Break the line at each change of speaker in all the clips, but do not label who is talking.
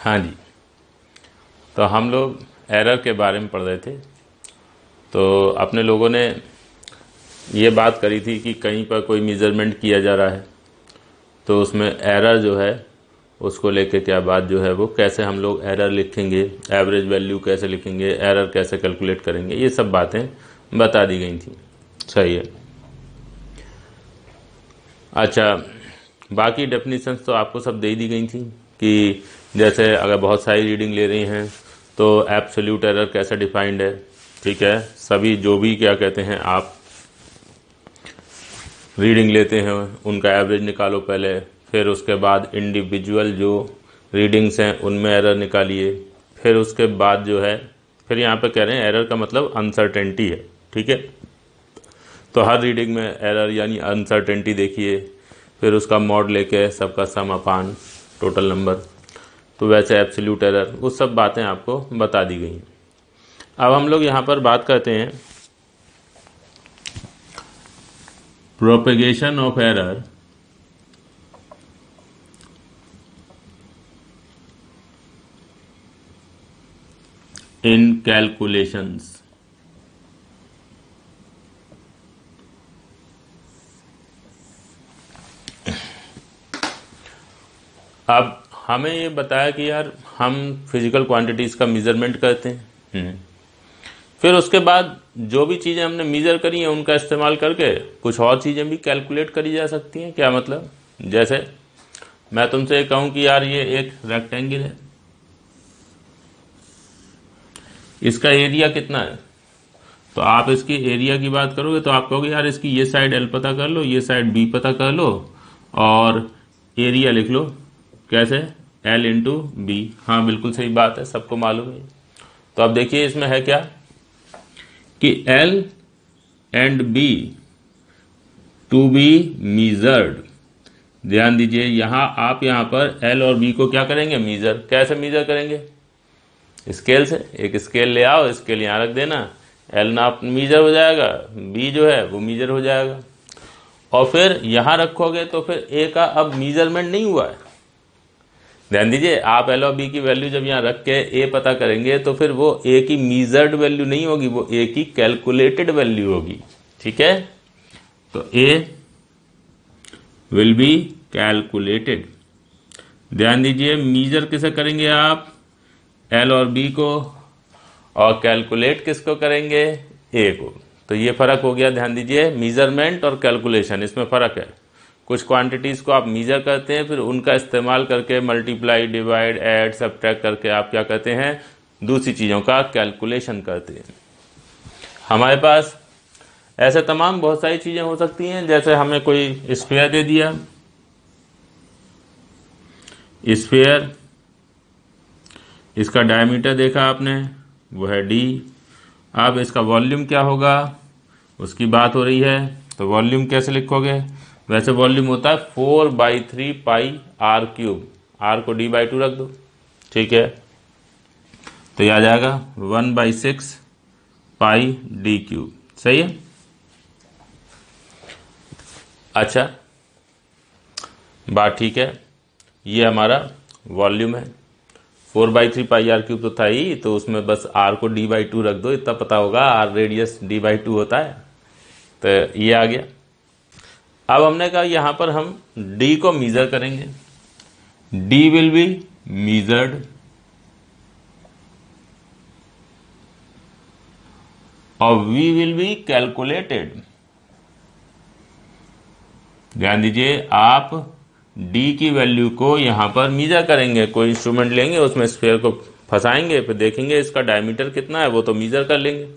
हाँ जी, तो हम लोग एरर के बारे में पढ़ रहे थे। तो अपने लोगों ने ये बात करी थी कि कहीं पर कोई मेज़रमेंट किया जा रहा है तो उसमें एरर जो है उसको लेके क्या बात जो है वो कैसे हम लोग एरर लिखेंगे, एवरेज वैल्यू कैसे लिखेंगे, एरर कैसे कैलकुलेट करेंगे, ये सब बातें बता दी गई थी। सही है। अच्छा, बाकी डेफिनेशंस तो आपको सब दे ही दी गई थी कि जैसे अगर बहुत सारी रीडिंग ले रही हैं तो एब्सोल्यूट एरर कैसे डिफाइंड है। ठीक है, सभी जो भी क्या कहते हैं आप रीडिंग लेते हैं उनका एवरेज निकालो पहले, फिर उसके बाद इंडिविजुअल जो रीडिंग्स हैं उनमें एरर निकालिए, फिर उसके बाद जो है फिर यहाँ पे कह रहे हैं एरर का मतलब अनसर्टेनिटी है। ठीक है, तो हर रीडिंग में एरर यानी अनसर्टेनिटी देखिए, फिर उसका मॉड लेके सबका सम अपान टोटल नंबर, तो वैसे एब्सोल्यूट एरर, वो सब बातें आपको बता दी गई हैं। अब हम लोग यहाँ पर बात करते हैं propagation of error in calculations. अब हमें ये बताया कि यार हम फिजिकल क्वांटिटीज़ का मेज़रमेंट करते हैं, फिर उसके बाद जो भी चीज़ें हमने मेज़र करी हैं उनका इस्तेमाल करके कुछ और चीज़ें भी कैलकुलेट करी जा सकती हैं। क्या मतलब, जैसे मैं तुमसे ये कहूँ कि यार ये एक रेक्टेंगल है, इसका एरिया कितना है, तो आप इसकी एरिया की बात करोगे तो आप कहोगे यार इसकी ये साइड एल पता कर लो, ये साइड बी पता कर लो और एरिया लिख लो। कैसे, एल इंटू बी। हाँ बिल्कुल सही बात है, सबको मालूम है। तो अब देखिए इसमें है क्या कि L and B to be measured. ध्यान दीजिए, यहाँ आप यहाँ पर एल और बी को क्या करेंगे, मीजर। कैसे मीजर करेंगे, स्केल से। एक स्केल ले आओ, स्केल यहाँ रख देना, एल नाप मीजर हो जाएगा, बी जो है वो मीजर हो जाएगा। और फिर यहाँ रखोगे तो फिर ए का अब मीजरमेंट नहीं हुआ है। ध्यान दीजिए, आप एल और बी की वैल्यू जब यहाँ रख के ए पता करेंगे तो फिर वो ए की मीजर्ड वैल्यू नहीं होगी, वो ए की कैलकुलेटेड वैल्यू होगी। ठीक है, तो ए विल बी कैलकुलेटेड। ध्यान दीजिए, मीजर किसे करेंगे आप, एल और बी को, और कैलकुलेट किसको करेंगे, ए को। तो ये फ़र्क हो गया। ध्यान दीजिए, मीज़रमेंट और कैलकुलेशन, इसमें फ़र्क है। कुछ क्वांटिटीज़ को आप मीज़र करते हैं, फिर उनका इस्तेमाल करके मल्टीप्लाई, डिवाइड, ऐड, सब्ट्रैक्ट करके आप क्या करते हैं, दूसरी चीज़ों का कैलकुलेशन करते हैं। हमारे पास ऐसे तमाम बहुत सारी चीज़ें हो सकती हैं। जैसे हमें कोई स्फीयर दे दिया, स्फीयर, इसका डायमीटर देखा आपने, वो है डी। अब इसका वॉल्यूम क्या होगा उसकी बात हो रही है, तो वॉल्यूम कैसे लिखोगे, वैसे वॉल्यूम होता है 4/3 पाई आर क्यूब। आर को d/2 रख दो। ठीक है, तो यह आ जाएगा 1/6 पाई डी क्यूब। सही है। अच्छा, बात ठीक है, ये हमारा वॉल्यूम है। 4/3 पाई आर क्यूब तो था ही, तो उसमें बस आर को d/2 रख दो, इतना पता होगा, आर रेडियस d/2 होता है। तो ये आ गया। अब हमने कहा यहाँ पर हम d को मीजर करेंगे, d विल बी मीजर्ड और v विल बी कैलकुलेटेड। ध्यान दीजिए, आप d की वैल्यू को यहाँ पर मीजर करेंगे, कोई इंस्ट्रूमेंट लेंगे, उसमें स्फीयर को फंसाएंगे, फिर देखेंगे इसका डायमीटर कितना है, वो तो मीजर कर लेंगे,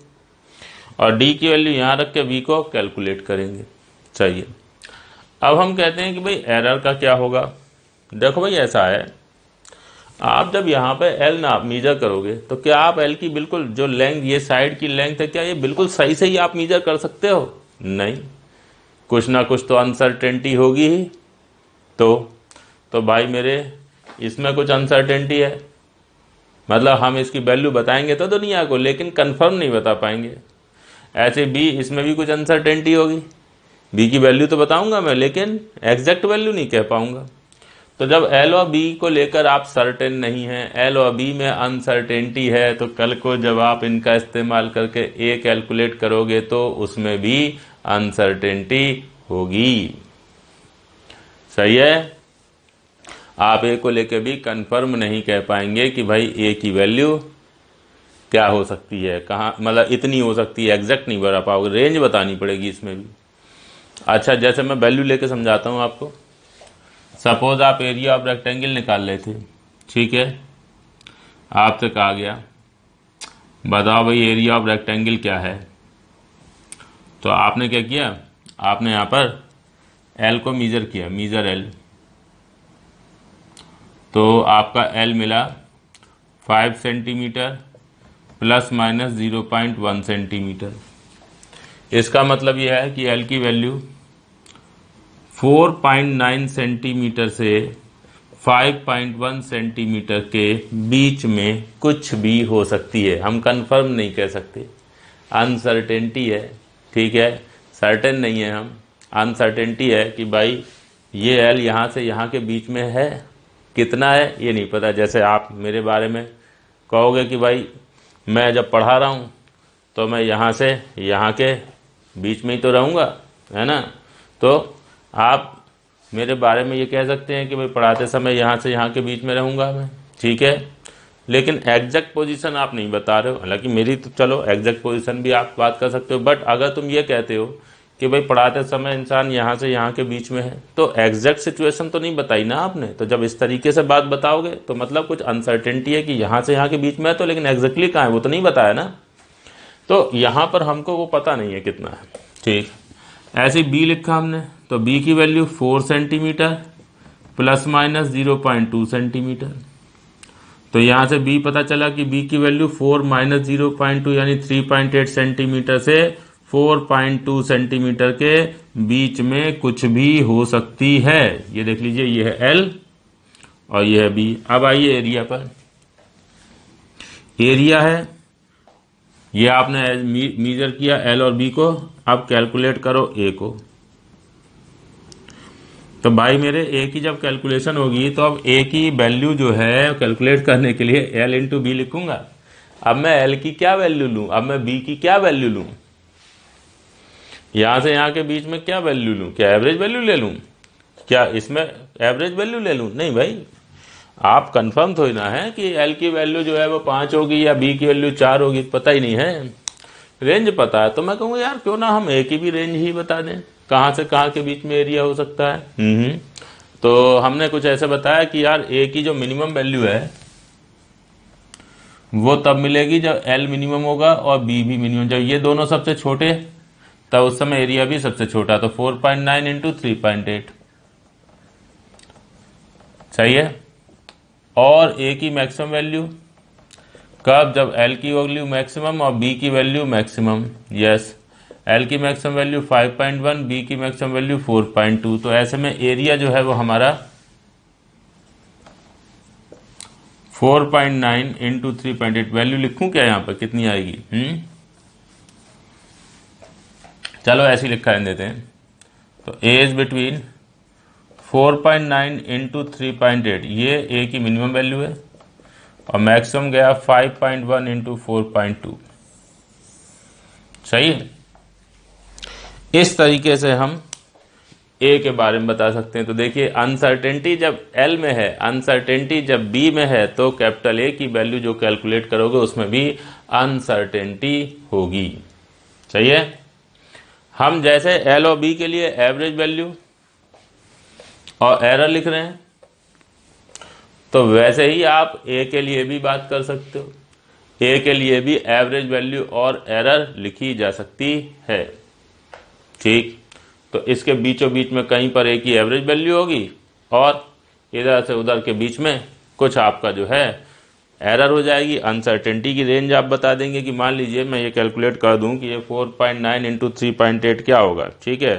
और d की वैल्यू यहाँ रख के v को कैलकुलेट करेंगे। चाहिए। अब हम कहते हैं कि भाई एरर का क्या होगा। देखो भाई, ऐसा है, आप जब यहाँ पे एल ना मीजर करोगे तो क्या आप एल की बिल्कुल जो लेंथ, ये साइड की लेंथ है, क्या ये बिल्कुल सही से ही आप मीजर कर सकते हो, नहीं, कुछ ना कुछ तो अनसर्टेनिटी होगी ही। तो भाई मेरे, इसमें कुछ अनसर्टेनिटी है, मतलब हम इसकी वैल्यू बताएंगे तो दुनिया को, लेकिन कंफर्म नहीं बता पाएंगे। ऐसे बी, इसमें भी कुछ अनसर्टेनिटी होगी, बी की वैल्यू तो बताऊंगा मैं, लेकिन एग्जैक्ट वैल्यू नहीं कह पाऊंगा। तो जब एल और बी को लेकर आप सर्टेन नहीं हैं, एल और बी में अनसर्टेनिटी है, तो कल को जब आप इनका इस्तेमाल करके ए कैलकुलेट करोगे तो उसमें भी अनसर्टेनिटी होगी। सही है। आप ए को लेकर भी कंफर्म नहीं कह पाएंगे कि भाई ए की वैल्यू क्या हो सकती है, कहाँ, मतलब इतनी हो सकती है, एग्जैक्ट नहीं बता पाओगे, रेंज बतानी पड़ेगी इसमें भी। अच्छा, जैसे मैं वैल्यू लेके समझाता हूँ आपको। सपोज आप एरिया ऑफ रेक्टेंगल निकाल रहे थे, ठीक है, आपसे कहा गया बताओ भाई एरिया ऑफ रेक्टेंगल क्या है। तो आपने क्या किया, आपने यहाँ पर एल को मीज़र किया, मीज़र एल, तो आपका एल मिला 5 सेंटीमीटर प्लस माइनस 0.1 सेंटीमीटर। इसका मतलब यह है कि एल की वैल्यू 4.9 सेंटीमीटर से 5.1 सेंटीमीटर के बीच में कुछ भी हो सकती है। हम कंफर्म नहीं कह सकते, अनसर्टेनिटी है, ठीक है, सर्टेन नहीं है हम, अनसर्टेनिटी है कि भाई ये एल यहाँ से यहाँ के बीच में है, कितना है ये नहीं पता। जैसे आप मेरे बारे में कहोगे कि भाई मैं जब पढ़ा रहा हूँ तो मैं यहाँ से यहाँ के बीच में ही तो रहूँगा, है ना। तो आप मेरे बारे में ये कह सकते हैं कि भाई पढ़ाते समय यहाँ से यहाँ के बीच में रहूँगा मैं, ठीक है, लेकिन एग्जैक्ट पोजीशन आप नहीं बता रहे हो। हालांकि मेरी तो चलो एग्जैक्ट पोजीशन भी आप बात कर सकते हो, बट अगर तुम ये कहते हो कि भाई पढ़ाते समय इंसान यहाँ से यहाँ के बीच में है, तो एग्जैक्ट सिचुएशन तो नहीं बताई ना आपने। तो जब इस तरीके से बात बताओगे तो मतलब कुछ अनसर्टेनिटी है कि यहाँ से यहाँ के बीच में है, तो लेकिन एग्जैक्टली कहाँ है वो तो नहीं बताया ना। तो यहाँ पर हमको वो पता नहीं है कितना है, ठीक। ऐसे बी लिखा हमने, तो बी की value 4 centimetre plus minus 0.2 centimetre. तो यहाँ से बी पता चला कि बी की वैल्यू 4 माइनस 0.2 यानी 3.8 सेंटीमीटर से 4.2 सेंटीमीटर के बीच में कुछ भी हो सकती है। ये देख लीजिए, ये है एल और ये है बी। अब आइए एरिया पर। एरिया है, ये आपने मीजर किया एल और बी को, अब कैलकुलेट करो ए को। तो भाई मेरे ए की जब कैलकुलेशन होगी तो अब ए की वैल्यू जो है कैलकुलेट करने के लिए एल इंटू बी लिखूंगा। अब मैं एल की क्या वैल्यू लूं, अब मैं बी की क्या वैल्यू लूं, यहां से यहां के बीच में क्या वैल्यू लूं, क्या एवरेज वैल्यू ले लूं, क्या इसमें एवरेज वैल्यू ले लूं? नहीं भाई, आप कंफर्म थोड़ी ना है कि एल की वैल्यू जो है वो 5 होगी या बी की वैल्यू 4 होगी, पता ही नहीं है, रेंज पता है। तो मैं कहूँगा यार क्यों ना हम ए की भी रेंज ही बता दें, कहाँ से कहाँ के बीच में एरिया हो सकता है। तो हमने कुछ ऐसे बताया कि यार ए की जो मिनिमम वैल्यू है वो तब मिलेगी जब एल मिनिमम होगा और बी भी मिनिमम। जब ये दोनों सबसे छोटे तब उस समय एरिया भी सबसे छोटा, तो 4.9 इंटू 3.8 सही है। और ए की मैक्सिमम वैल्यू कब, जब एल की वैल्यू मैक्सिमम और बी की वैल्यू मैक्सिमम। यस, एल की मैक्सिमम वैल्यू 5.1, बी की मैक्सिमम वैल्यू 4.2। तो ऐसे में एरिया जो है वो हमारा 4.9 इंटू 3.8, वैल्यू लिखूं क्या यहाँ पर कितनी आएगी? चलो ऐसी लिखा देते हैं। तो ए इज बिटवीन 4.9 इंटू 3.8, ये ए की मिनिमम वैल्यू है, और मैक्सिमम गया 5.1 इंटू 4.2। सही है। इस तरीके से हम ए के बारे में बता सकते हैं। तो देखिए, अनसर्टेनिटी जब एल में है, अनसर्टेनिटी जब बी में है, तो कैपिटल ए की वैल्यू जो कैलकुलेट करोगे उसमें भी अनसर्टेनिटी होगी। सही है। हम जैसे एल और बी के लिए एवरेज वैल्यू और एरर लिख रहे हैं, तो वैसे ही आप ए के लिए भी बात कर सकते हो। ए के लिए भी एवरेज वैल्यू और एरर लिखी जा सकती है, ठीक। तो इसके बीचों बीच में कहीं पर ए की एवरेज वैल्यू होगी और इधर से उधर के बीच में कुछ आपका जो है एरर हो जाएगी। अनसर्टेनिटी की रेंज आप बता देंगे कि मान लीजिए मैं ये कैलकुलेट कर दूं कि ये 4.9 इंटू 3.8 क्या होगा, ठीक है।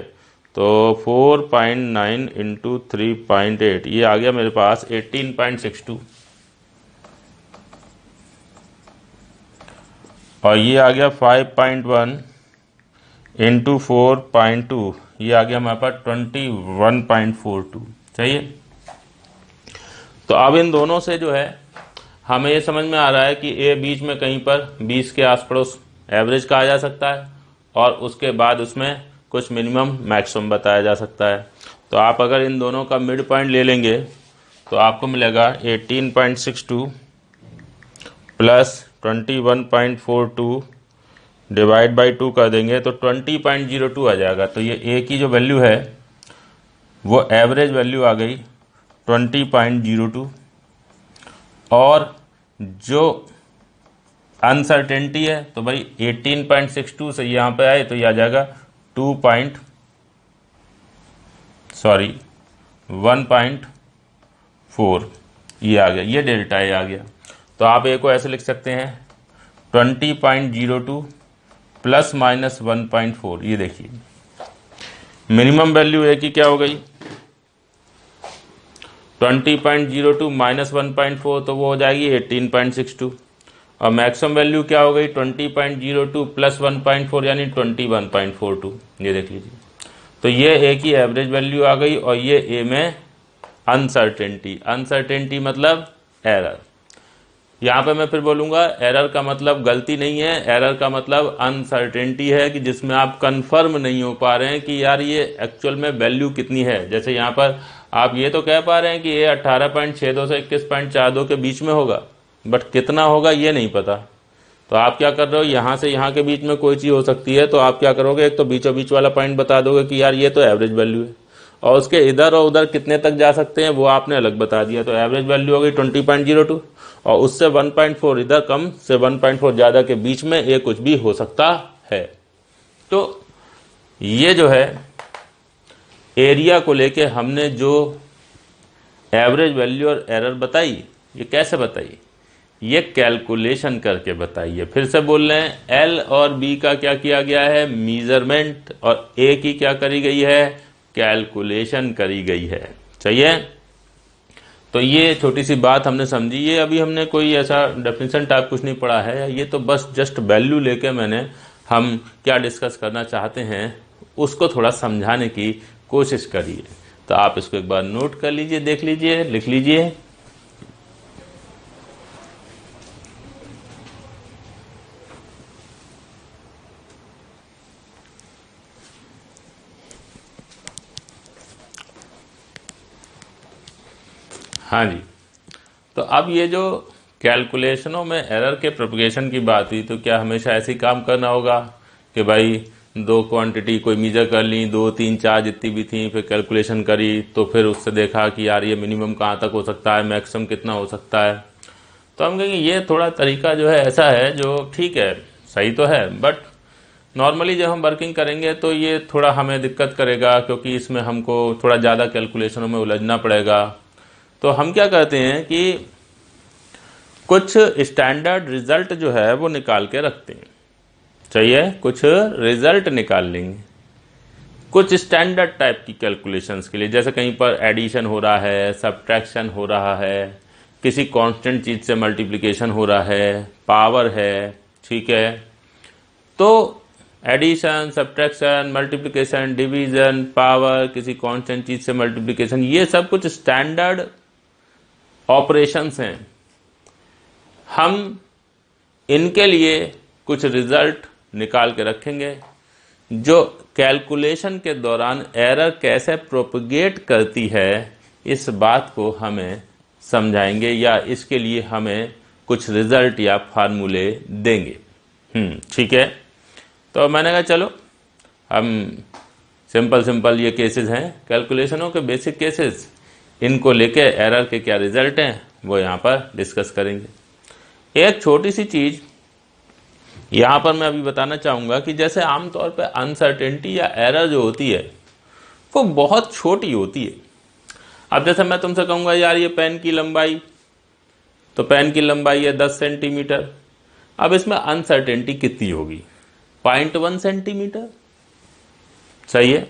तो 4.9 इंटू 3.8 ये आ गया मेरे पास 18.62, और ये आ गया 5.1 इंटू 4.2, ये आ गया हमारे पास 21.42। सही है। तो अब इन दोनों से जो है हमें ये समझ में आ रहा है कि ए बीच में कहीं पर 20 के आस पड़ोस एवरेज कहा जा सकता है और उसके बाद उसमें कुछ मिनिमम मैक्सिमम बताया जा सकता है। तो आप अगर इन दोनों का मिड पॉइंट ले लेंगे तो आपको मिलेगा 18.62 प्लस 21.42 डिवाइड बाई 2 कर देंगे तो 20.02 आ जाएगा। तो ये ए की जो वैल्यू है वो एवरेज वैल्यू आ गई 20.02 और जो अनसर्टेनिटी है तो भाई 18.62 से यहाँ पे आए तो ये आ जाएगा 1.4 ये आ गया, ये डेल्टा ए आ गया। तो आप ए को ऐसे लिख सकते हैं 20.02 प्लस माइनस 1.4। ये देखिए मिनिमम वैल्यू ए की क्या हो गई 20.02 माइनस 1.4 तो वो हो जाएगी 18.62 और मैक्सिमम वैल्यू क्या हो गई 20.02 प्लस 1.4 यानी 21.42। ये देख लीजिए। तो ये ए की एवरेज वैल्यू आ गई और ये ए में अनसर्टेनिटी मतलब एरर। यहाँ पे मैं फिर बोलूँगा एरर का मतलब गलती नहीं है, एरर का मतलब अनसर्टेनिटी है कि जिसमें आप कंफर्म नहीं हो पा रहे हैं कि यार ये एक्चुअल में वैल्यू कितनी है। जैसे यहाँ पर आप ये तो कह पा रहे हैं कि ये 18.62 से 21.42 के बीच में होगा, बट कितना होगा ये नहीं पता। तो आप क्या कर रहे हो, यहाँ से यहाँ के बीच में कोई चीज़ हो सकती है, तो आप क्या करोगे, एक तो बीचों बीच वाला पॉइंट बता दोगे कि यार ये तो एवरेज वैल्यू है, और उसके इधर और उधर कितने तक जा सकते हैं वो आपने अलग बता दिया। तो एवरेज वैल्यू हो गई 20.02 और उससे 1.4 इधर कम से 1.4 ज़्यादा के बीच में ये कुछ भी हो सकता है। तो ये जो है एरिया को लेके हमने जो एवरेज वैल्यू और एरर बताई, ये कैसे बताई, ये कैलकुलेशन करके बताइए। फिर से बोल रहे हैं, एल और बी का क्या किया गया है, मेजरमेंट, और ए की क्या करी गई है, कैलकुलेशन करी गई है। चाहिए तो ये छोटी सी बात हमने समझी। ये अभी हमने कोई ऐसा डेफिनेशन टाइप कुछ नहीं पढ़ा है, ये तो बस जस्ट वैल्यू लेके मैंने हम क्या डिस्कस करना चाहते हैं उसको थोड़ा समझाने की कोशिश करिए। तो आप इसको एक बार नोट कर लीजिए, देख लीजिए, लिख लीजिए। हाँ जी। तो अब ये जो कैलकुलेशनों में एरर के प्रोपगेशन की बात हुई, तो क्या हमेशा ऐसे ही काम करना होगा कि भाई दो क्वांटिटी कोई मेजर कर ली, 2 3 4 जितनी भी थी, फिर कैलकुलेशन करी तो फिर उससे देखा कि यार ये मिनिमम कहाँ तक हो सकता है, मैक्सिमम कितना हो सकता है। तो हम कहेंगे ये थोड़ा तरीका जो है ऐसा है जो ठीक है, सही तो है, बट नॉर्मली जब हम वर्किंग करेंगे तो ये थोड़ा हमें दिक्कत करेगा, क्योंकि इसमें हमको थोड़ा ज़्यादा कैलकुलेशनों में उलझना पड़ेगा। तो हम क्या करते हैं कि कुछ स्टैंडर्ड रिजल्ट जो है वो निकाल के रखते हैं। चाहिए कुछ रिजल्ट निकाल लेंगे कुछ स्टैंडर्ड टाइप की कैलकुलेशंस के लिए, जैसे कहीं पर एडिशन हो रहा है, सब्ट्रैक्शन हो रहा है, किसी कांस्टेंट चीज़ से मल्टीप्लिकेशन हो रहा है, पावर है, ठीक है। तो addition, subtraction, multiplication, division, power, किसी कांस्टेंट चीज़ से मल्टीप्लिकेशन, ये सब कुछ स्टैंडर्ड ऑपरेशंस हैं। हम इनके लिए कुछ रिजल्ट निकाल के रखेंगे जो कैलकुलेशन के दौरान एरर कैसे प्रोपगेट करती है इस बात को हमें समझाएंगे, या इसके लिए हमें कुछ रिजल्ट या फार्मूले देंगे। ठीक है। तो मैंने कहा चलो हम सिंपल ये केसेस हैं कैलकुलेशनों के, बेसिक केसेस, इनको लेके एरर के क्या रिजल्ट हैं वो यहाँ पर डिस्कस करेंगे। एक छोटी सी चीज़ यहाँ पर मैं अभी बताना चाहूँगा कि जैसे आमतौर पर अनसर्टेनिटी या एरर जो होती है वो बहुत छोटी होती है। अब जैसे मैं तुमसे कहूँगा यार ये पेन की लंबाई, तो पेन की लंबाई है 10 सेंटीमीटर। अब इसमें अनसर्टेनिटी कितनी होगी, 0.1 सेंटीमीटर। सही है।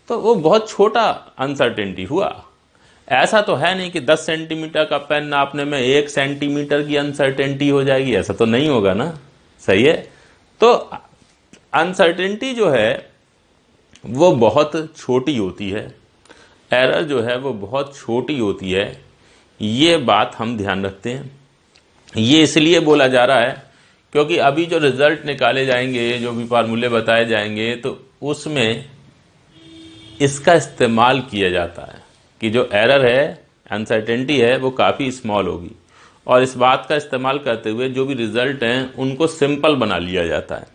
तो वो बहुत छोटा अनसर्टेनिटी हुआ। ऐसा तो है नहीं कि 10 सेंटीमीटर का पेन नापने में 1 सेंटीमीटर की अनसर्टेनिटी हो जाएगी, ऐसा तो नहीं होगा ना। सही है। तो अनसर्टेनिटी जो है वो बहुत छोटी होती है, एरर जो है वो बहुत छोटी होती है। ये बात हम ध्यान रखते हैं। ये इसलिए बोला जा रहा है क्योंकि अभी जो रिजल्ट निकाले जाएंगे, जो भी फार्मूले बताए जाएंगे, तो उसमें इसका इस्तेमाल किया जाता है कि जो एरर है, अनसर्टेनिटी है, वो काफ़ी स्मॉल होगी, और इस बात का इस्तेमाल करते हुए जो भी रिजल्ट हैं उनको सिंपल बना लिया जाता है।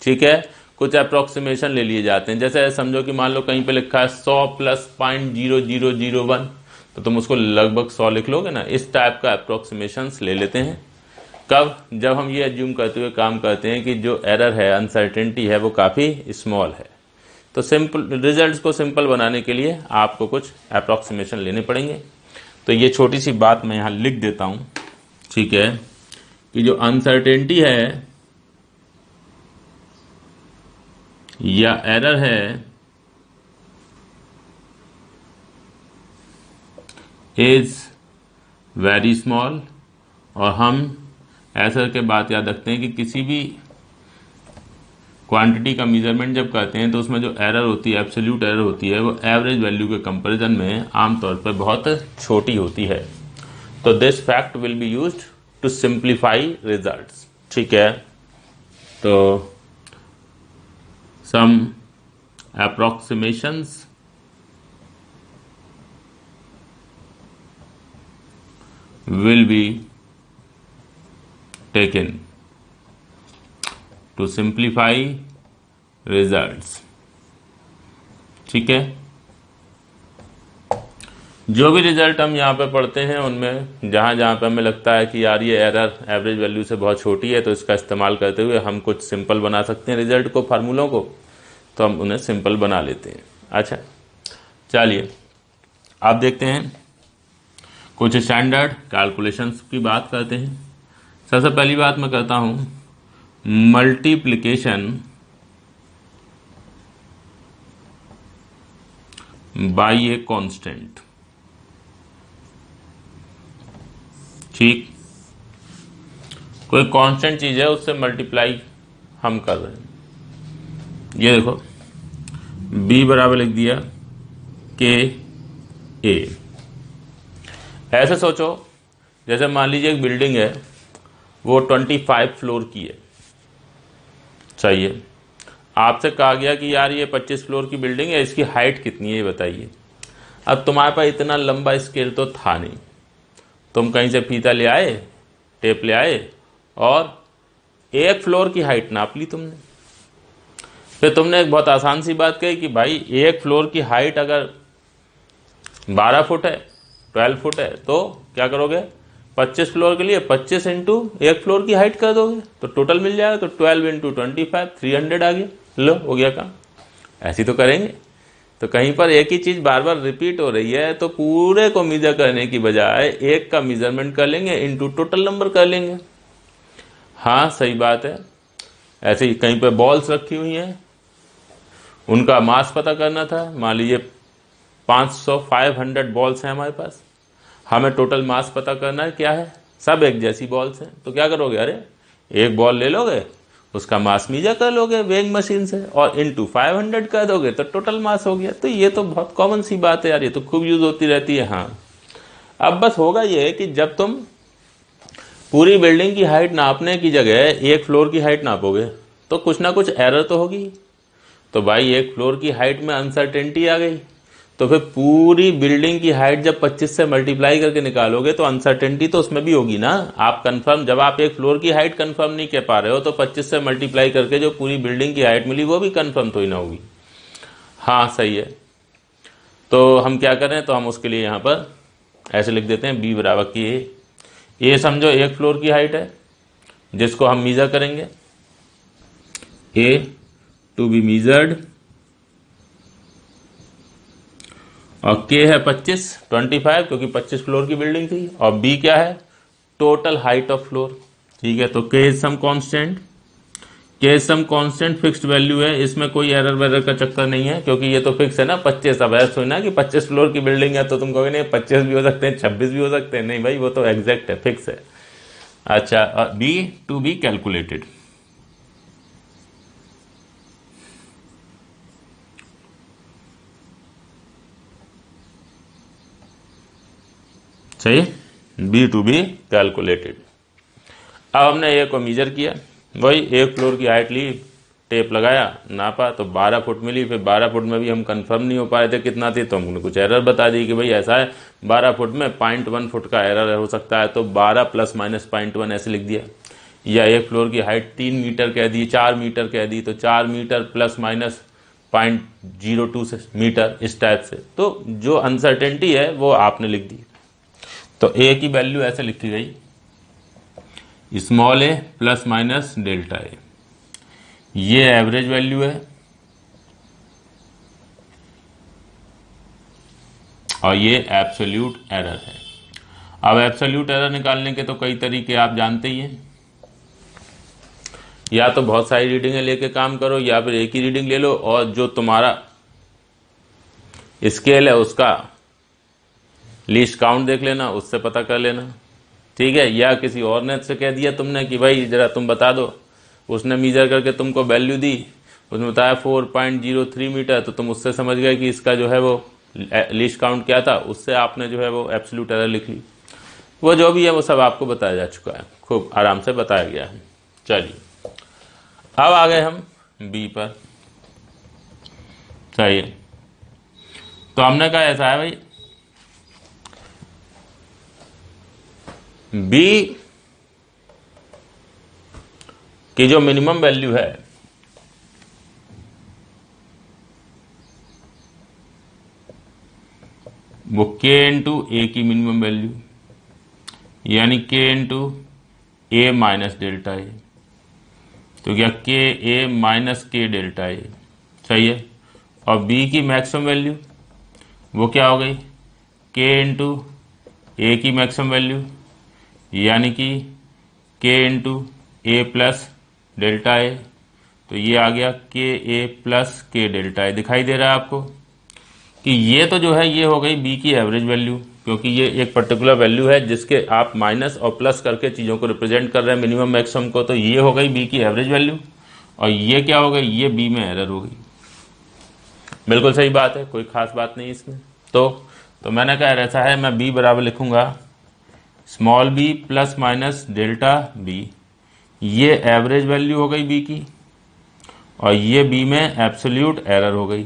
ठीक है, कुछ अप्रोक्सीमेशन ले लिए जाते हैं। जैसे समझो कि मान लो कहीं पे लिखा है 100 प्लस 0.0001, तो तुम उसको लगभग 100 लिख लोगे ना। इस टाइप का अप्रोक्सीमेशंस ले लेते हैं। कब? जब हम ये एज्यूम करते हुए काम करते हैं कि जो एरर है, अनसर्टेनिटी है, वो काफ़ी स्मॉल है। तो सिंपल रिजल्ट्स को सिंपल बनाने के लिए आपको कुछ अप्रोक्सीमेशन लेने पड़ेंगे। तो ये छोटी सी बात मैं यहाँ लिख देता हूँ, ठीक है, कि जो अनसर्टेनिटी है या एरर है इज वेरी स्मॉल, और हम ऐसा के बात याद रखते हैं कि किसी भी क्वांटिटी का मेजरमेंट जब करते हैं तो उसमें जो एरर होती है, एब्सोल्यूट एरर होती है, वो एवरेज वैल्यू के कंपैरिजन में आमतौर पर बहुत छोटी होती है। तो this fact will be used to simplify results. ठीक है, तो सम approximations will be taken to simplify results। ठीक है, जो भी रिजल्ट हम यहाँ पे पढ़ते हैं उनमें जहाँ जहाँ पे हमें लगता है कि यार ये एरर एवरेज वैल्यू से बहुत छोटी है, तो इसका इस्तेमाल करते हुए हम कुछ सिंपल बना सकते हैं रिजल्ट को, फार्मूलों को, तो हम उन्हें सिंपल बना लेते हैं। अच्छा, चलिए आप देखते हैं कुछ स्टैंडर्ड कैलकुलेशंस की बात करते हैं। सबसे पहली बात मैं करता हूँ मल्टीप्लिकेशन बाय ए कांस्टेंट। ठीक, कोई कांस्टेंट चीज है उससे मल्टीप्लाई हम कर रहे हैं। ये देखो b बराबर लिख दिया के ए। ऐसे सोचो जैसे मान लीजिए एक बिल्डिंग है, वो 25 फ्लोर की है, चाहिए। आपसे कहा गया कि यार ये 25 फ्लोर की बिल्डिंग है, इसकी हाइट कितनी है ये बताइए। अब तुम्हारे पास इतना लंबा स्केल तो था नहीं, तुम कहीं से फीता ले आए, टेप ले आए, और एक फ्लोर की हाइट नाप ली तुमने। फिर तुमने एक बहुत आसान सी बात कही कि भाई एक फ्लोर की हाइट अगर 12 फुट है, 12 फुट है, तो क्या करोगे, 25 फ्लोर के लिए 25 इंटू एक फ्लोर की हाइट कर दोगे तो टोटल मिल जाएगा। तो 12 इंटू 25 300 आ गया, लो हो गया काम। ऐसी तो करेंगे। तो कहीं पर एक ही चीज बार बार रिपीट हो रही है, तो पूरे को मेजर करने की बजाय एक का मेजरमेंट कर लेंगे, इंटू टोटल नंबर कर लेंगे। हाँ सही बात है। ऐसे ही कहीं पर बॉल्स रखी हुई हैं, उनका मास पता करना था। मान लीजिए 500 बॉल्स हैं हमारे पास, हमें टोटल मास पता करना है, क्या है, सब एक जैसी बॉल्स हैं। तो क्या करोगे, अरे एक बॉल ले लोगे, उसका मास मीजर कर लोगे वेइंग मशीन से, और इंटू 500 कर दोगे तो टोटल मास हो गया। तो ये तो बहुत कॉमन सी बात है यार, ये तो खूब यूज होती रहती है। हाँ, अब बस होगा ये कि जब तुम पूरी बिल्डिंग की हाइट नापने की जगह एक फ्लोर की हाइट नापोगे तो कुछ ना कुछ एरर तो होगी। तो भाई एक फ्लोर की हाइट में अनसर्टेनिटी आ गई, तो फिर पूरी बिल्डिंग की हाइट जब 25 से मल्टीप्लाई करके निकालोगे तो अनसर्टेनिटी तो उसमें भी होगी ना। आप कंफर्म, जब आप एक फ्लोर की हाइट कंफर्म नहीं कर पा रहे हो तो 25 से मल्टीप्लाई करके जो पूरी बिल्डिंग की हाइट मिली वो भी कंफर्म तो ही ना होगी। हाँ सही है। तो हम क्या करें, तो हम उसके लिए यहाँ पर ऐसे लिख देते हैं b बराबर की ए समझो एक फ्लोर की हाइट है जिसको हम मीजर करेंगे, ए टू बी मीजर्ड, और के है 25 क्योंकि 25 फ्लोर की बिल्डिंग थी, और बी क्या है, टोटल हाइट ऑफ फ्लोर। ठीक है, तो K is some constant, K is some constant fixed value है, इसमें कोई एरर वेरर का चक्कर नहीं है क्योंकि ये तो फिक्स है ना 25। अब ऐसा ना कि 25 फ्लोर की बिल्डिंग है तो तुम कहोगे नहीं 25 भी हो सकते हैं, 26 भी हो सकते हैं, नहीं भाई वो तो एग्जैक्ट है, फिक्स है। अच्छा, बी टू बी कैलकुलेटेड। सही, बी टू बी कैलकुलेटेड। अब हमने ए को मेजर किया, वही एक फ्लोर की हाइट ली, टेप लगाया, नापा तो 12 फुट मिली। फिर 12 फुट में भी हम कंफर्म नहीं हो पाए थे कितना थी, तो हमने कुछ एरर बता दी कि भाई ऐसा है 12 फुट में 0.1 फुट का एरर हो सकता है, तो 12 प्लस माइनस 0.1 ऐसे लिख दिया। या एक फ्लोर की हाइट 3 मीटर कह दी, 4 मीटर कह दी, तो 4 मीटर प्लस माइनस 0.02 मीटर, इस टाइप से। तो जो अनसर्टेनिटी है वो आपने लिख दी। तो ए की वैल्यू ऐसे लिखी गई, small A plus minus delta ए, ये एवरेज वैल्यू है और ये एब्सोल्यूट एरर है। अब एब्सोल्यूट एरर निकालने के तो कई तरीके आप जानते ही हैं, या तो बहुत सारी रीडिंगें लेके काम करो, या फिर एक ही रीडिंग ले लो और जो तुम्हारा स्केल है उसका लीस्ट काउंट देख लेना, उससे पता कर लेना, ठीक है। या किसी और ने से कह दिया तुमने कि भाई जरा तुम बता दो, उसने मीजर करके तुमको वैल्यू दी, उसने बताया 4.03 मीटर, तो तुम उससे समझ गए कि इसका जो है वो लीस्ट काउंट क्या था, उससे आपने जो है वो एब्सोल्यूट एरर लिख ली। वो जो भी है वो सब आपको बताया जा चुका है, खूब आराम से बताया गया है। चलिए अब आ गए हम बी पर। सही है, तो हमने कहा ऐसा है भाई, बी की जो मिनिमम वैल्यू है वो के इंटू ए की मिनिमम वैल्यू, यानी के इंटू ए माइनस डेल्टा ए, तो क्या के ए माइनस के डेल्टा ए, सही है। और बी की मैक्सिमम वैल्यू वो क्या हो गई, के इंटू ए की मैक्सिमम वैल्यू, यानी कि के इंटू ए प्लस डेल्टा ए, तो ये आ गया के ए प्लस के डेल्टा ए। दिखाई दे रहा है आपको कि ये तो जो है ये हो गई बी की एवरेज वैल्यू, क्योंकि ये एक पर्टिकुलर वैल्यू है जिसके आप माइनस और प्लस करके चीज़ों को रिप्रेजेंट कर रहे हैं मिनिमम मैक्सिमम को, तो ये हो गई बी की एवरेज वैल्यू। और ये क्या हो गई, ये बी में एरर हो गई। बिल्कुल सही बात है, कोई खास बात नहीं इसमें। तो मैंने कहा ऐसा है, मैं बी बराबर लिखूंगा small B plus minus delta B, ये एवरेज वैल्यू हो गई बी की, और ये बी में एब्सोल्यूट एरर हो गई।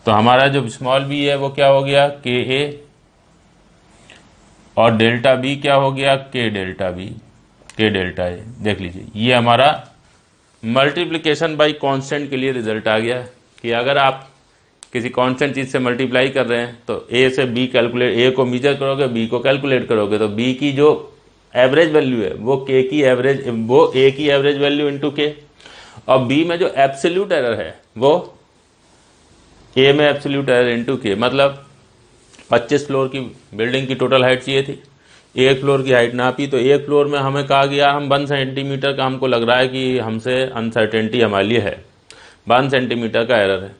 तो हमारा जो स्मॉल बी है वो क्या हो गया, के ए, और डेल्टा बी क्या हो गया, के डेल्टा बी, के डेल्टा ए। देख लीजिए ये हमारा मल्टीप्लिकेशन बाय कांस्टेंट के लिए रिजल्ट आ गया कि अगर आप किसी कांस्टेंट चीज़ से मल्टीप्लाई कर रहे हैं तो ए से बी कैलकुलेट, ए को मीजर करोगे, बी को कैलकुलेट करोगे, तो बी की जो एवरेज वैल्यू है वो के की एवरेज, वो ए की एवरेज वैल्यू इंटू के, और बी में जो एब्सोल्यूट एरर है वो ए में एब्सोल्यूट एरर इंटू के। मतलब 25 फ्लोर की बिल्डिंग की टोटल हाइट चाहिए थी, एक फ्लोर की हाइट नापी, तो एक फ्लोर में हमें कहा गया हम 1 सेंटीमीटर का हमको लग रहा है कि हमसे अनसर्टेनिटी हमारे लिए है, 1 सेंटीमीटर का एरर है।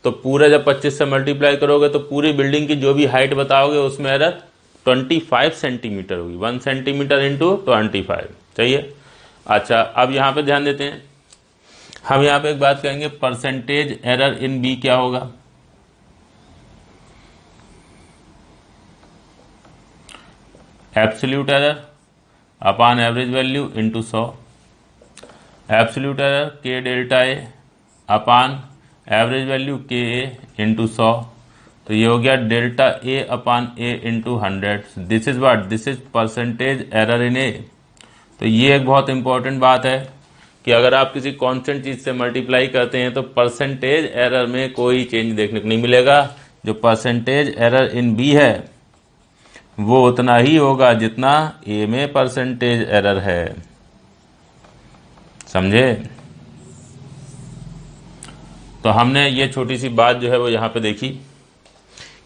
तो पूरे जब 25 से मल्टीप्लाई करोगे तो पूरी बिल्डिंग की जो भी हाइट बताओगे उसमें एरर 25 सेंटीमीटर होगी, 1 सेंटीमीटर इंटू 25, चाहिए। अच्छा अब यहाँ पे ध्यान देते हैं, हम यहाँ पे एक बात कहेंगे, परसेंटेज एरर इन बी क्या होगा, absolute error upon average value into 100, absolute error के delta a upon average value के ए इंटू 100, तो ये हो गया delta a upon a into 100। This is what, this is percentage error in a. तो ये एक बहुत इंपॉर्टेंट बात है कि अगर आप किसी कांस्टेंट चीज से मल्टीप्लाई करते हैं तो परसेंटेज एरर में कोई चेंज देखने को नहीं मिलेगा। जो परसेंटेज एरर इन बी है वो उतना ही होगा जितना ए में परसेंटेज एरर है, समझे। तो हमने ये छोटी सी बात जो है वो यहाँ पे देखी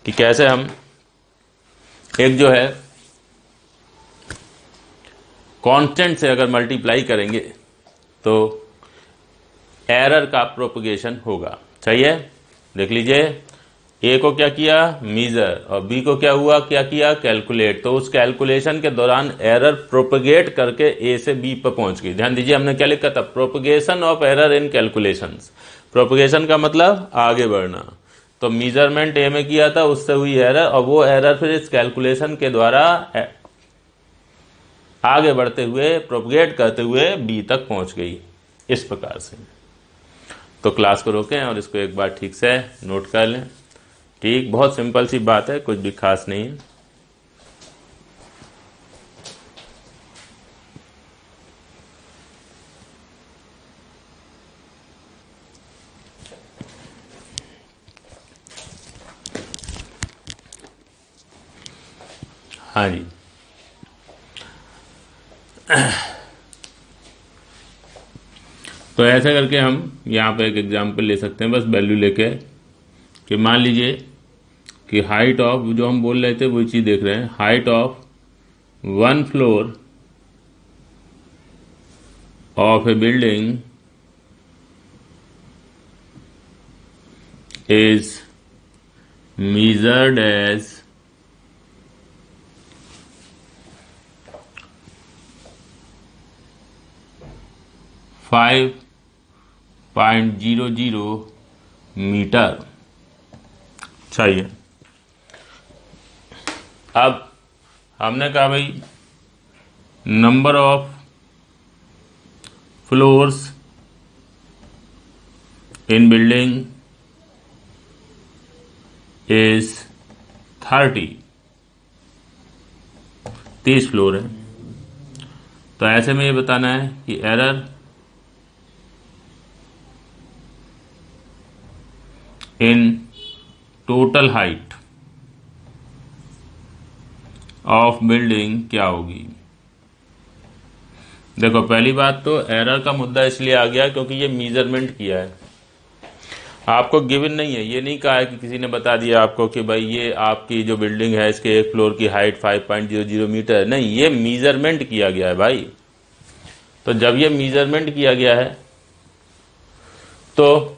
कि कैसे हम एक जो है कांस्टेंट से अगर मल्टीप्लाई करेंगे तो एरर का प्रोपगेशन होगा, सही है। देख लीजिए, ए को क्या किया, मीजर, और बी को क्या हुआ, क्या किया, कैलकुलेट। तो उस कैलकुलेशन के दौरान एरर प्रोपगेट करके ए से बी पर पहुंच गई। ध्यान दीजिए हमने क्या लिखा था, propagation of error in calculations. Propagation का मतलब आगे बढ़ना, तो मीजरमेंट ए में किया था, उससे हुई एरर, और वो एरर फिर इस कैलकुलेशन के द्वारा आगे बढ़ते हुए प्रोपगेट करते हुए बी तक पहुंच गई, इस प्रकार से। तो क्लास को रोकें और इसको एक बार ठीक से नोट कर लें। ठीक, बहुत सिंपल सी बात है, कुछ भी खास नहीं है। हाँ जी, तो ऐसा करके हम यहाँ पे एक एग्जांपल ले सकते हैं, बस वैल्यू लेके, कि मान लीजिए कि हाइट ऑफ, जो हम बोल रहे थे वही चीज़ देख रहे हैं, height of 1 floor of a building is measured as 5.00 metre चाहिए। अब हमने कहा भाई number of floors in building is 30 floor है। तो ऐसे में ये बताना है कि error in total height of building क्या होगी। देखो, पहली बात तो एरर का मुद्दा इसलिए आ गया क्योंकि ये मेजरमेंट किया है, आपको गिवन नहीं है, ये नहीं कहा है कि किसी ने बता दिया आपको कि भाई ये आपकी जो बिल्डिंग है इसके एक फ्लोर की हाइट 5.00 मीटर है, नहीं, ये मेजरमेंट किया गया है भाई। तो जब ये मेजरमेंट किया गया है तो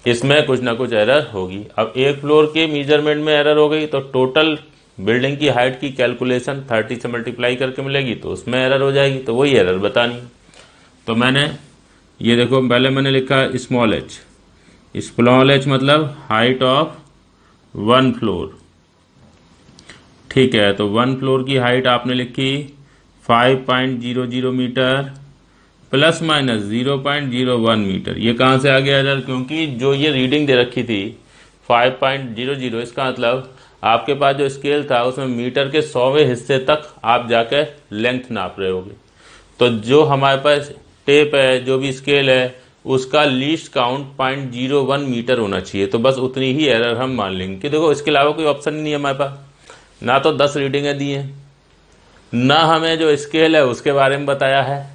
इसमें कुछ ना कुछ एरर होगी। अब एक फ्लोर के मेजरमेंट में एरर हो गई तो टोटल बिल्डिंग की हाइट की कैलकुलेशन 30 से मल्टीप्लाई करके मिलेगी, तो उसमें एरर हो जाएगी, तो वही एरर बतानी। तो मैंने ये देखो, पहले मैंने लिखा स्मॉल एच मतलब हाइट ऑफ 1 फ्लोर, ठीक है। तो 1 फ्लोर की हाइट आपने लिखी 5.00 मीटर प्लस माइनस 0.01 मीटर। ये कहाँ से आ गया एरर, क्योंकि जो ये रीडिंग दे रखी थी 5.00, इसका मतलब आपके पास जो स्केल था उसमें मीटर के 100वें हिस्से तक आप जाकर लेंथ नाप रहे होगे। तो जो हमारे पास टेप है, जो भी स्केल है, उसका लीस्ट काउंट 0.01 मीटर होना चाहिए। तो बस उतनी ही एरर हम मान लेंगे कि देखो इसके अलावा कोई ऑप्शन ही नहीं है हमारे पास, ना तो 10 रीडिंगें दी हैं, ना हमें जो स्केल है उसके बारे में बताया है।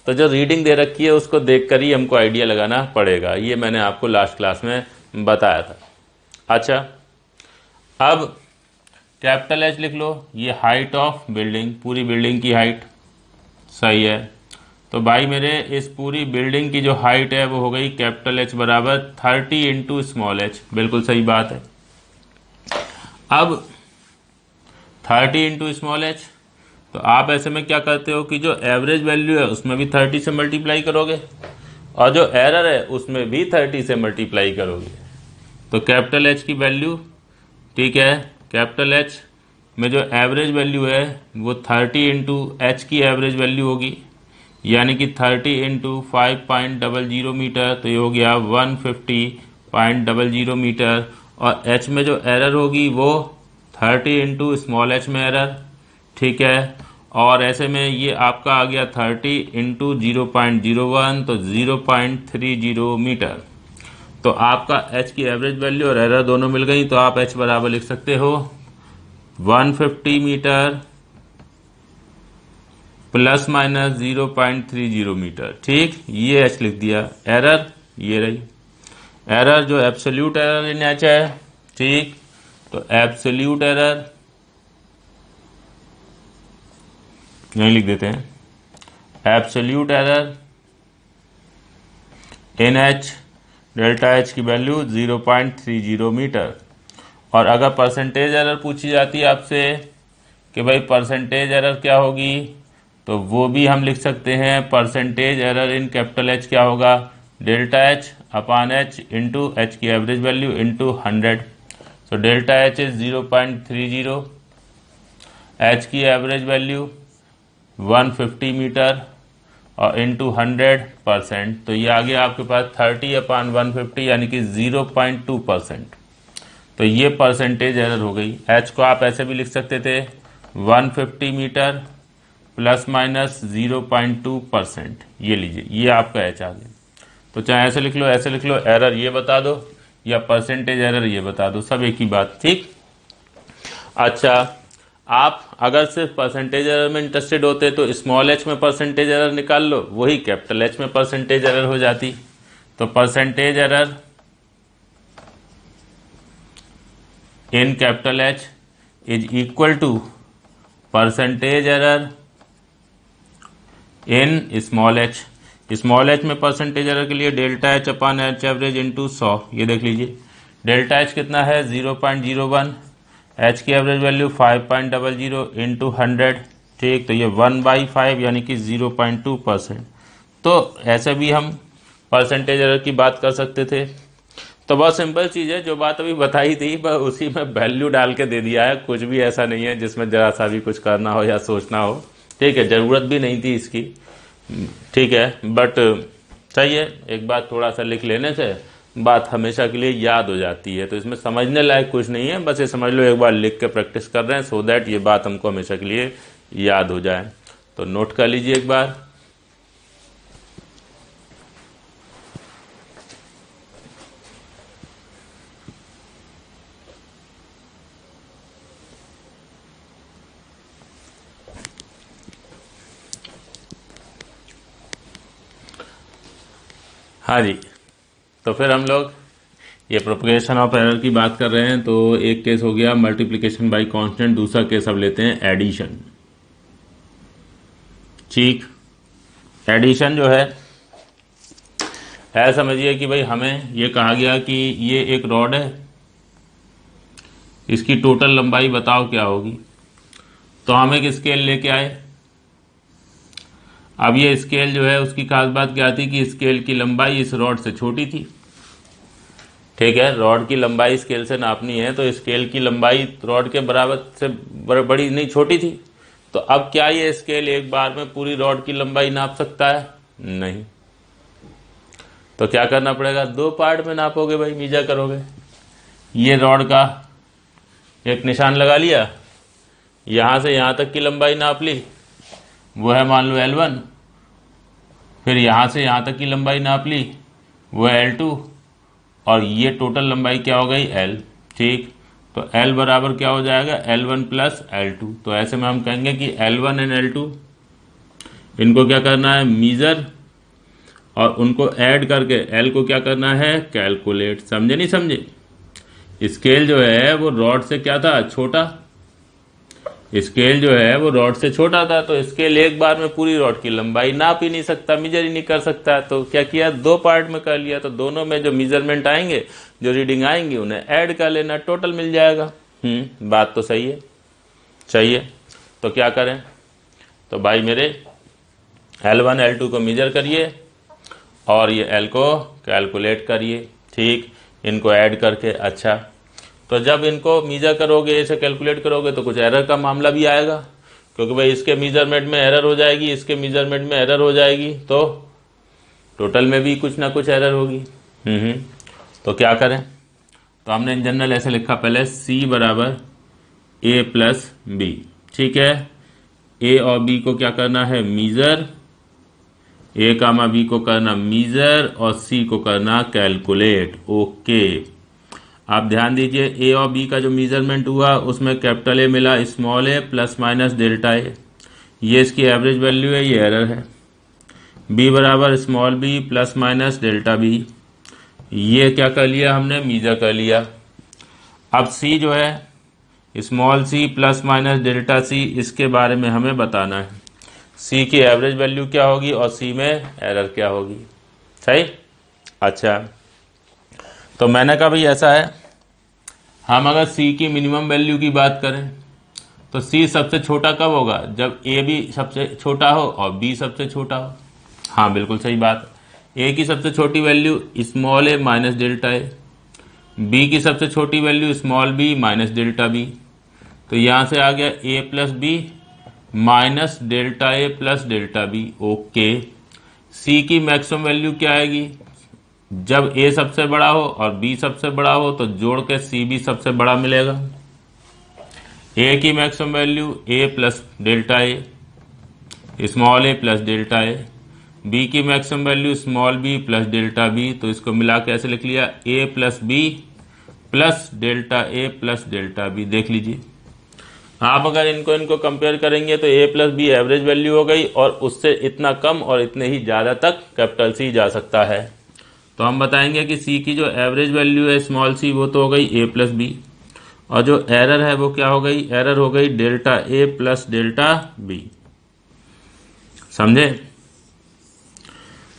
तो जो रीडिंग दे रखी है उसको देखकर ही हमको आइडिया लगाना पड़ेगा, ये मैंने आपको लास्ट क्लास में बताया था। अच्छा, अब कैपिटल एच लिख लो, ये हाइट ऑफ बिल्डिंग, पूरी बिल्डिंग की हाइट, सही है। तो भाई मेरे इस पूरी बिल्डिंग की जो हाइट है वो हो गई कैपिटल एच बराबर 30 इंटू स्मॉल एच, बिल्कुल सही बात है। अब 30 इंटू स्मॉल एच, तो आप ऐसे में क्या करते हो कि जो एवरेज वैल्यू है उसमें भी 30 से मल्टीप्लाई करोगे और जो एरर है उसमें भी 30 से मल्टीप्लाई करोगे। तो कैपिटल एच की वैल्यू, ठीक है, कैपिटल एच में जो एवरेज वैल्यू है वो 30 इंटू एच की एवरेज वैल्यू होगी, यानी कि 30 इंटू 5.00 मीटर, तो ये हो गया 150.00 मीटर। और एच में जो एरर होगी वो 30 इंटू स्मॉल एच में एरर, ठीक है। और ऐसे में ये आपका आ गया 30 इंटू 0.01, तो 0.30 मीटर। तो आपका एच की एवरेज वैल्यू और एरर दोनों मिल गई, तो आप एच बराबर लिख सकते हो 150 मीटर प्लस माइनस 0.30 मीटर, ठीक, ये एच लिख दिया। एरर ये रही, एरर जो एब्सोल्यूट एरर इन एच है, ठीक, तो एब्सोल्यूट एरर यहीं लिख देते हैं, absolute error in H, delta H की वैल्यू 0.30 मीटर। और अगर परसेंटेज एरर पूछी जाती है आपसे कि भाई परसेंटेज एरर क्या होगी, तो वो भी हम लिख सकते हैं, percentage error in capital H क्या होगा, delta H upon H into H की average value into 100। So delta H is 0.30, H की एवरेज वैल्यू 150 मीटर और इंटू 100%, तो ये आ गया आपके पास 30/150 यानी कि 0.2%। तो ये परसेंटेज एरर हो गई। एच को आप ऐसे भी लिख सकते थे 150 मीटर प्लस माइनस 0.2%। ये लीजिए, ये आपका एच आ गया। तो चाहे ऐसे लिख लो, ऐसे लिख लो, एरर ये बता दो या परसेंटेज एरर ये बता दो, सब एक ही बात। ठीक। अच्छा, आप अगर सिर्फ परसेंटेज एरर में इंटरेस्टेड होते तो स्मॉल एच में परसेंटेज एरर निकाल लो, वही कैपिटल एच में परसेंटेज एरर हो जाती। तो percentage error in capital H is equal to percentage error in small H. Small H में परसेंटेज एरर के लिए delta H upon H average into 100। ये देख लीजिए, डेल्टा एच कितना है 0.01, एच की एवरेज वैल्यू 5.00 इंटू 100। ठीक, तो ये 1/5 यानी कि 0.2%। तो ऐसे भी हम परसेंटेज एरर की बात कर सकते थे। तो बहुत सिंपल चीज़ है, जो बात अभी बताई थी बस उसी में वैल्यू डाल के दे दिया है। कुछ भी ऐसा नहीं है जिसमें ज़रा सा भी कुछ करना हो या सोचना हो। ठीक है, ज़रूरत भी नहीं थी इसकी। ठीक है, बट सही है, एक बात थोड़ा सा लिख लेने से बात हमेशा के लिए याद हो जाती है। तो इसमें समझने लायक कुछ नहीं है, बस ये समझ लो एक बार लिख के प्रैक्टिस कर रहे हैं सो दैट ये बात हमको हमेशा के लिए याद हो जाए। तो नोट कर लीजिए एक बार। हाँ जी, तो फिर हम लोग ये प्रोपगेशन ऑफ एरर की बात कर रहे हैं। तो एक केस हो गया मल्टीप्लिकेशन बाय कांस्टेंट, दूसरा केस अब लेते हैं एडिशन। ठीक, एडिशन जो है ऐसा समझिए कि भाई हमें ये कहा गया कि ये एक रॉड है, इसकी टोटल लंबाई बताओ क्या होगी। तो हम एक स्केल लेके आए। अब ये स्केल जो है उसकी खास बात क्या थी कि स्केल की लंबाई इस रॉड से छोटी थी। ठीक है, रॉड की लंबाई स्केल से नापनी है तो स्केल की लंबाई रॉड के बराबर से बड़ी नहीं, छोटी थी। तो अब क्या ये स्केल एक बार में पूरी रॉड की लंबाई नाप सकता है? नहीं। तो क्या करना पड़ेगा, दो पार्ट में नापोगे भाई, मीजा करोगे। ये रॉड का एक निशान लगा लिया, यहां से यहां तक की लंबाई नाप ली, वो है मान लो L1। फिर यहां से यहां तक की लंबाई नाप ली, वो है L2। और ये टोटल लंबाई क्या हो गई L। ठीक, तो L बराबर क्या हो जाएगा L1 प्लस L2। तो ऐसे में हम कहेंगे कि L1 एंड L2 इनको क्या करना है, मीजर, और उनको ऐड करके L को क्या करना है, कैलकुलेट। समझे नहीं समझे? स्केल जो है वो रॉड से क्या था, छोटा। स्केल जो है वो रॉड से छोटा था, तो स्केल एक बार में पूरी रॉड की लंबाई नाप ही नहीं सकता, मेजर ही नहीं कर सकता। तो क्या किया, दो पार्ट में कर लिया। तो दोनों में जो मेजरमेंट आएंगे, जो रीडिंग आएंगी, उन्हें ऐड कर लेना, टोटल मिल जाएगा। बात तो सही है, चाहिए। तो क्या करें, तो भाई मेरे L1 L2 को मेजर करिए और ये L को कैलकुलेट करिए। ठीक, इनको ऐड करके। अच्छा, तो जब इनको मीजर करोगे, इसे कैलकुलेट करोगे तो कुछ एरर का मामला भी आएगा, क्योंकि भाई इसके मेजरमेंट में एरर हो जाएगी, इसके मेजरमेंट में एरर हो जाएगी, तो टोटल में भी कुछ ना कुछ एरर होगी। तो क्या करें, तो हमने इन जनरल ऐसे लिखा पहले, C बराबर A प्लस बी। ठीक है, A और B को क्या करना है, मीजर। A कामा B को करना मीजर और C को करना कैलकुलेट। ओके, आप ध्यान दीजिए, ए और बी का जो मेजरमेंट हुआ उसमें कैपिटल ए मिला small A plus minus delta ए, ये इसकी एवरेज वैल्यू है, ये एरर है। बी बराबर small B plus minus delta B, ये क्या कर लिया हमने, मेजर कर लिया। अब सी जो है small C plus minus delta C, इसके बारे में हमें बताना है। सी की एवरेज वैल्यू क्या होगी और सी में एरर क्या होगी। सही। अच्छा, तो मैंने कहा भाई ऐसा है, हम अगर C की मिनिमम वैल्यू की बात करें तो C सबसे छोटा कब होगा, जब A भी सबसे छोटा हो और B सबसे छोटा हो। हाँ बिल्कुल सही बात। ए की सबसे छोटी value small A minus delta A, B की सबसे छोटी value small B minus delta B. तो यहां से आ गया A plus B minus delta A plus delta B. Okay, C की मैक्सिमम वैल्यू क्या आएगी? जब ए सबसे बड़ा हो और बी सबसे बड़ा हो तो जोड़ के सी भी सबसे बड़ा मिलेगा। ए की maximum value A plus delta A, small A plus delta A, B की maximum value small B plus delta B. तो इसको मिला के ऐसे लिख लिया A plus B plus delta A plus delta B. देख लीजिए, आप अगर इनको कंपेयर करेंगे तो A plus B average value हो गई और उससे इतना कम और इतने ही ज़्यादा तक कैपिटल सी जा सकता है। तो हम बताएंगे कि सी की जो एवरेज वैल्यू है स्मॉल सी वो तो हो गई ए प्लस बी, और जो एरर है वो क्या हो गई? एरर हो गई delta A plus delta B. समझे?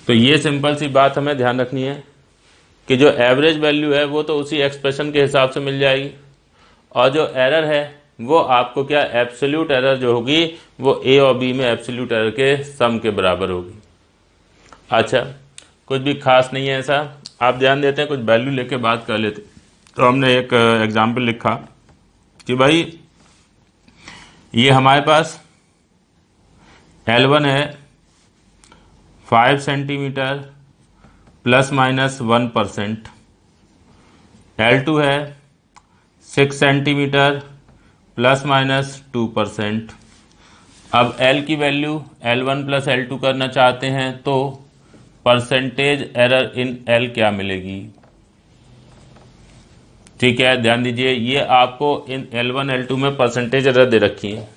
तो ये सिंपल सी बात हमें ध्यान रखनी है कि जो एवरेज वैल्यू है वो तो उसी एक्सप्रेशन के हिसाब से मिल जाएगी, और जो एरर है वो आपको क्या, एब्सोल्यूट एरर जो होगी वो ए और बी में एब्सोल्यूट एरर के सम के बराबर होगी। अच्छा, कुछ भी खास नहीं है ऐसा, आप ध्यान देते हैं, कुछ वैल्यू लेके बात कर लेते। तो हमने एक एग्जाम्पल लिखा कि भाई ये हमारे पास L1 है 5 सेंटीमीटर प्लस माइनस 1%, L2 है 6 सेंटीमीटर प्लस माइनस 2%। अब L की वैल्यू L1 प्लस L2 करना चाहते हैं तो परसेंटेज एरर इन L क्या मिलेगी? ठीक है, ध्यान दीजिए, ये आपको इन L1 L2 में परसेंटेज एरर दे रखी है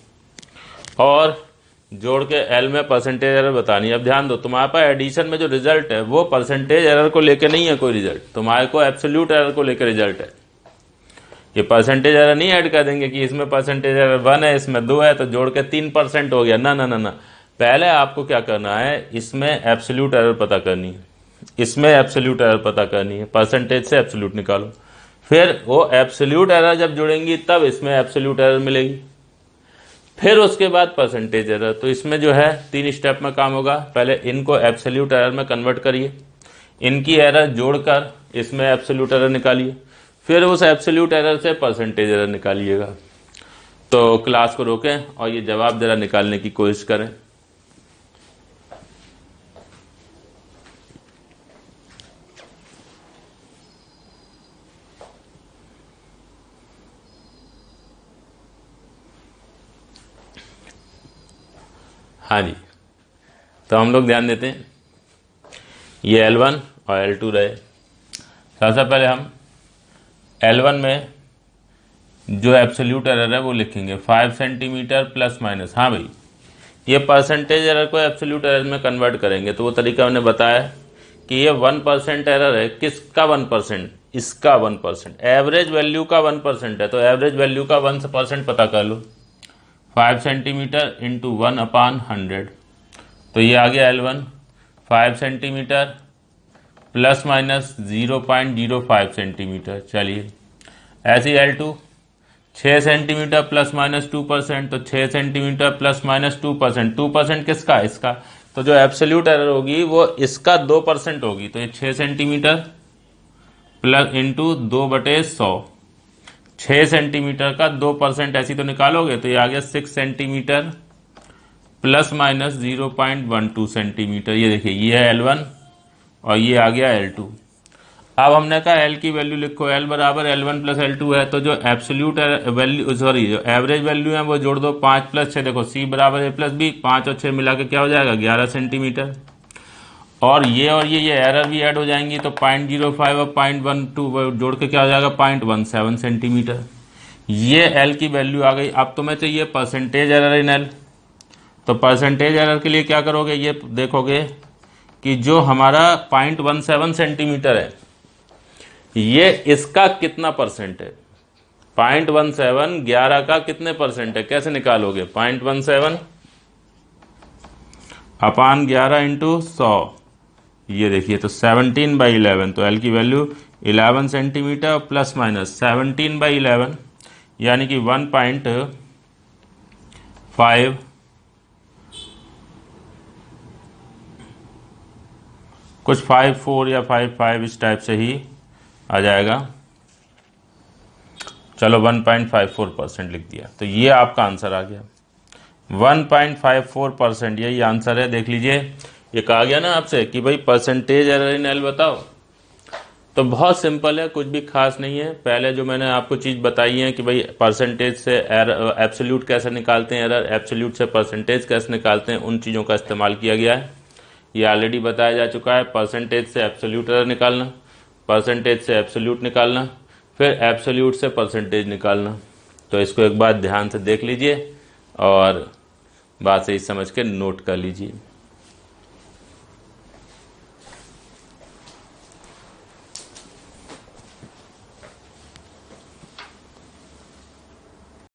और जोड़ के L में परसेंटेज एरर बतानी है। अब ध्यान दो, तुम्हारे पास एडिशन में जो रिजल्ट है वो परसेंटेज एरर को लेके नहीं है कोई रिजल्ट, तुम्हारे को एब्सोल्यूट एरर को लेकर रिजल्ट है। ये परसेंटेज एरर नहीं ऐड कर देंगे कि इसमें परसेंटेज एरर 1 है इसमें 2 है तो जोड़ के 3% हो गया। ना ना ना ना, पहले आपको क्या करना है, इसमें एब्सोल्यूट एरर पता करनी है, इसमें एब्सोल्यूट एरर पता करनी है, परसेंटेज से एब्सोल्यूट निकालो, फिर वो एब्सोल्यूट एरर जब जुड़ेंगी तब इसमें एब्सोल्यूट एरर मिलेगी, फिर उसके बाद परसेंटेज एरर। तो इसमें जो है 3 स्टेप में काम होगा। पहले इनको एब्सोल्यूट एरर में कन्वर्ट करिए, इनकी एरर जोड़कर इसमें एब्सोल्यूट एरर निकालिए, फिर उस एब्सोल्यूट एरर से परसेंटेज एरर निकालिएगा। तो क्लास को रोकें और ये जवाब जरा निकालने की कोशिश करें। हाँ जी, तो हम लोग ध्यान देते हैं, ये L1 और L2 रहे। सबसे पहले हम L1 में जो एब्सोल्यूट एरर है वो लिखेंगे 5 सेंटीमीटर प्लस माइनस। हाँ भाई, ये परसेंटेज एरर को एब्सोल्यूट एरर में कन्वर्ट करेंगे तो वो तरीका मैंने बताया कि ये 1% एरर है। किसका 1%? इसका 1%, एवरेज वैल्यू का 1% है, तो एवरेज वैल्यू का 1% पता कर लो। 5 सेंटीमीटर इंटू 1/100, तो ये आ गया L1 5 centimetre plus minus 0.05 centimetre. चलिए, ऐसे L2 6 सेंटीमीटर प्लस माइनस 2%, तो 6 सेंटीमीटर प्लस माइनस 2%, 2% किसका? इसका। तो जो एब्सोल्यूट एरर होगी वो इसका 2% होगी, तो ये 6 सेंटीमीटर प्लस इंटू 2/100, 6 सेंटीमीटर का 2% ऐसी तो निकालोगे तो ये आ गया 6 सेंटीमीटर प्लस माइनस 0.12 सेंटीमीटर। ये देखिए, ये है L1 और ये आ गया L2। अब हमने कहा L की वैल्यू लिखो, L बराबर L1 प्लस L2 है, तो जो एब्सोल्यूट वैल्यू सॉरी जो एवरेज वैल्यू है वो जोड़ दो, 5 प्लस 6, देखो C बराबर A प्लस B, 5 और 6 मिला के क्या हो जाएगा 11 सेंटीमीटर, और ये एरर भी ऐड हो जाएंगी तो 0.05 और 0.12 जोड़ के क्या हो जाएगा 0.17 सेंटीमीटर। ये L की वैल्यू आ गई। अब तुम्हें चाहिए परसेंटेज एरर इन L, तो परसेंटेज एरर के लिए क्या करोगे, ये देखोगे कि जो हमारा 0.17 सेंटीमीटर है ये इसका कितना परसेंट है। 0.17 11 का कितने परसेंट है, कैसे निकालोगे, 0.17 अपान 11 इंटू 100, ये देखिए तो 17/11, तो L की वैल्यू 11 सेंटीमीटर प्लस माइनस 17/11 यानी कि 1.5 कुछ 5.4 या 5.5 इस टाइप से ही आ जाएगा। चलो 1.54% लिख दिया, तो ये आपका आंसर आ गया 1.54%। यही आंसर है। देख लीजिए, ये कहा गया ना आपसे कि भाई परसेंटेज एरर इन एल बताओ, तो बहुत सिंपल है, कुछ भी खास नहीं है। पहले जो मैंने आपको चीज़ बताई है कि भाई परसेंटेज से एब्सोल्यूट कैसे निकालते हैं एरर, एब्सोल्यूट से परसेंटेज कैसे निकालते हैं, उन चीज़ों का इस्तेमाल किया गया है। ये ऑलरेडी बताया जा चुका है। परसेंटेज से एब्सोल्यूट एरर निकालना, परसेंटेज से एब्सोल्यूट निकालना, फिर एब्सोल्यूट से परसेंटेज निकालना। तो इसको एक बार ध्यान से देख लीजिए और बात सही समझ के नोट कर लीजिए।